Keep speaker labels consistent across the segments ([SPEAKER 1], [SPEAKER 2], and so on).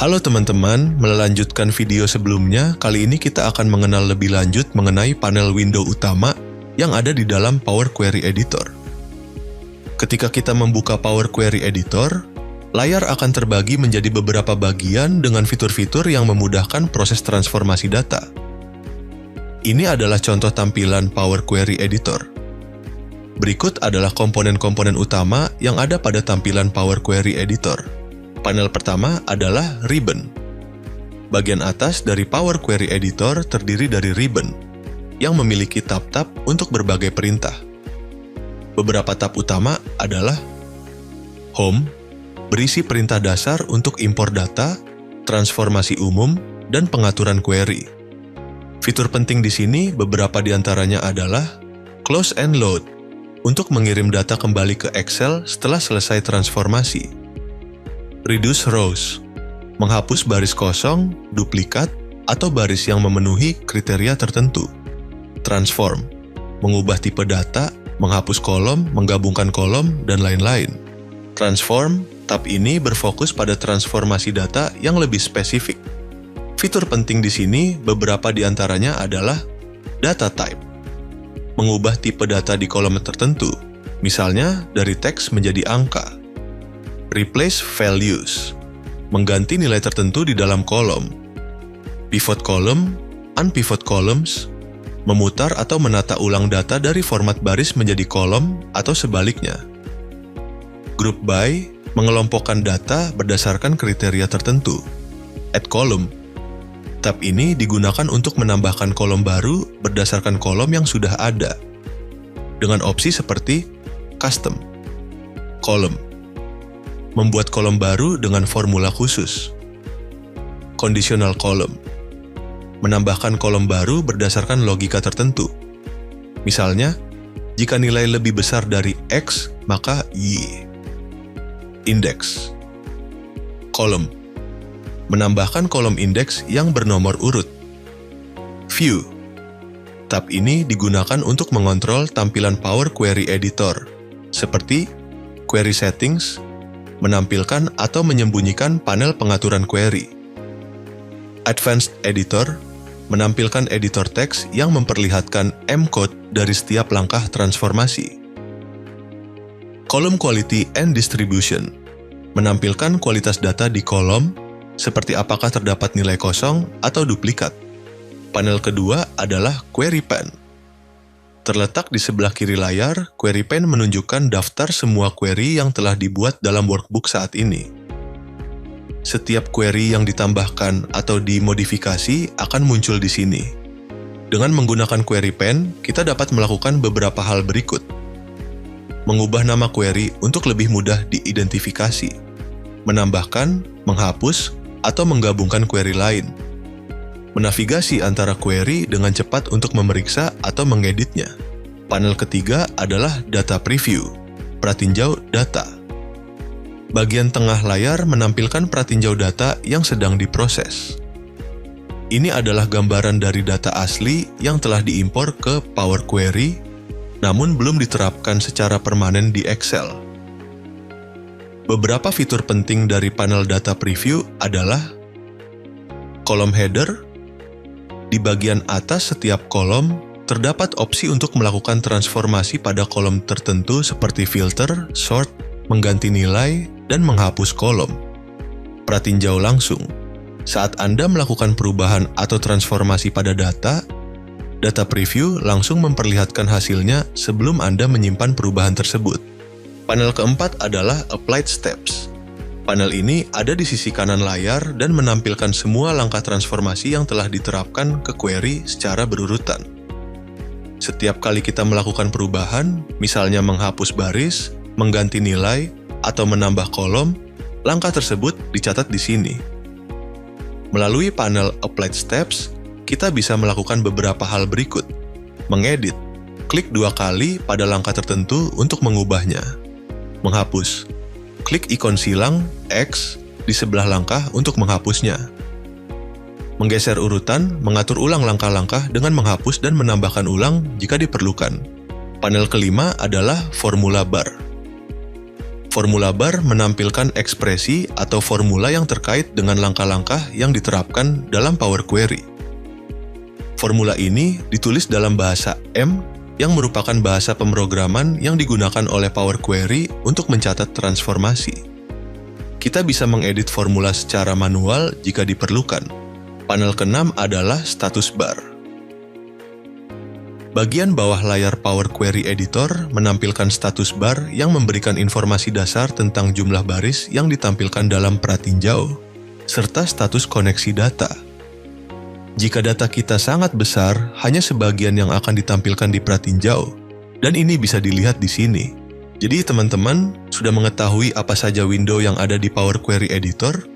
[SPEAKER 1] Halo teman-teman, melanjutkan video sebelumnya, kali ini kita akan mengenal lebih lanjut mengenai panel window utama yang ada di dalam Power Query Editor. Ketika kita membuka Power Query Editor, layar akan terbagi menjadi beberapa bagian dengan fitur-fitur yang memudahkan proses transformasi data. Ini adalah contoh tampilan Power Query Editor. Berikut adalah komponen-komponen utama yang ada pada tampilan Power Query Editor. Panel pertama adalah Ribbon. Bagian atas dari Power Query Editor terdiri dari ribbon, yang memiliki tab-tab untuk berbagai perintah. Beberapa tab utama adalah Home, berisi perintah dasar untuk impor data, transformasi umum, dan pengaturan query. Fitur penting di sini beberapa di antaranya adalah Close and Load, untuk mengirim data kembali ke Excel setelah selesai transformasi. Reduce rows, menghapus baris kosong, duplikat, atau baris yang memenuhi kriteria tertentu. Transform, mengubah tipe data, menghapus kolom, menggabungkan kolom, dan lain-lain. Transform, tab ini berfokus pada transformasi data yang lebih spesifik. Fitur penting di sini beberapa di antaranya adalah Data Type, mengubah tipe data di kolom tertentu, misalnya dari teks menjadi angka. Replace values, mengganti nilai tertentu di dalam kolom. Pivot column, unpivot columns, memutar atau menata ulang data dari format baris menjadi kolom atau sebaliknya. Group by, mengelompokkan data berdasarkan kriteria tertentu. Add column, tab ini digunakan untuk menambahkan kolom baru berdasarkan kolom yang sudah ada, dengan opsi seperti Custom Column, membuat kolom baru dengan formula khusus. Conditional column, menambahkan kolom baru berdasarkan logika tertentu. Misalnya, jika nilai lebih besar dari X, maka Y. Index column, menambahkan kolom indeks yang bernomor urut. View, tab ini digunakan untuk mengontrol tampilan Power Query Editor, seperti Query Settings, menampilkan atau menyembunyikan panel pengaturan query. Advanced Editor, menampilkan editor teks yang memperlihatkan M-code dari setiap langkah transformasi. Column Quality and Distribution, menampilkan kualitas data di kolom, seperti apakah terdapat nilai kosong atau duplikat. Panel kedua adalah Query Pane. Terletak di sebelah kiri layar, Query Pane menunjukkan daftar semua query yang telah dibuat dalam workbook saat ini. Setiap query yang ditambahkan atau dimodifikasi akan muncul di sini. Dengan menggunakan Query Pane, kita dapat melakukan beberapa hal berikut. Mengubah nama query untuk lebih mudah diidentifikasi. Menambahkan, menghapus, atau menggabungkan query lain. Menavigasi antara query dengan cepat untuk memeriksa atau mengeditnya. Panel ketiga adalah Data Preview, pratinjau data. Bagian tengah layar menampilkan pratinjau data yang sedang diproses. Ini adalah gambaran dari data asli yang telah diimpor ke Power Query, namun belum diterapkan secara permanen di Excel. Beberapa fitur penting dari panel Data Preview adalah kolom header. Di bagian atas setiap kolom, terdapat opsi untuk melakukan transformasi pada kolom tertentu seperti filter, sort, mengganti nilai, dan menghapus kolom. Pratinjau langsung. Saat Anda melakukan perubahan atau transformasi pada data, Data Preview langsung memperlihatkan hasilnya sebelum Anda menyimpan perubahan tersebut. Panel keempat adalah Applied Steps. Panel ini ada di sisi kanan layar dan menampilkan semua langkah transformasi yang telah diterapkan ke query secara berurutan. Setiap kali kita melakukan perubahan, misalnya menghapus baris, mengganti nilai, atau menambah kolom, langkah tersebut dicatat di sini. Melalui panel Applied Steps, kita bisa melakukan beberapa hal berikut. Mengedit, klik 2 kali pada langkah tertentu untuk mengubahnya. Menghapus, klik ikon silang X di sebelah langkah untuk menghapusnya. Menggeser urutan, mengatur ulang langkah-langkah dengan menghapus dan menambahkan ulang jika diperlukan. Panel kelima adalah Formula Bar. Formula bar menampilkan ekspresi atau formula yang terkait dengan langkah-langkah yang diterapkan dalam Power Query. Formula ini ditulis dalam bahasa M yang merupakan bahasa pemrograman yang digunakan oleh Power Query untuk mencatat transformasi. Kita bisa mengedit formula secara manual jika diperlukan. Panel ke-6 adalah status bar. Bagian bawah layar Power Query Editor menampilkan status bar yang memberikan informasi dasar tentang jumlah baris yang ditampilkan dalam pratinjau, serta status koneksi data. Jika data kita sangat besar, hanya sebagian yang akan ditampilkan di pratinjau, dan ini bisa dilihat di sini. Jadi teman-teman sudah mengetahui apa saja window yang ada di Power Query Editor?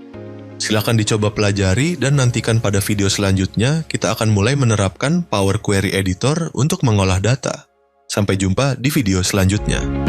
[SPEAKER 1] Silakan dicoba pelajari dan nantikan pada video selanjutnya kita akan mulai menerapkan Power Query Editor untuk mengolah data. Sampai jumpa di video selanjutnya.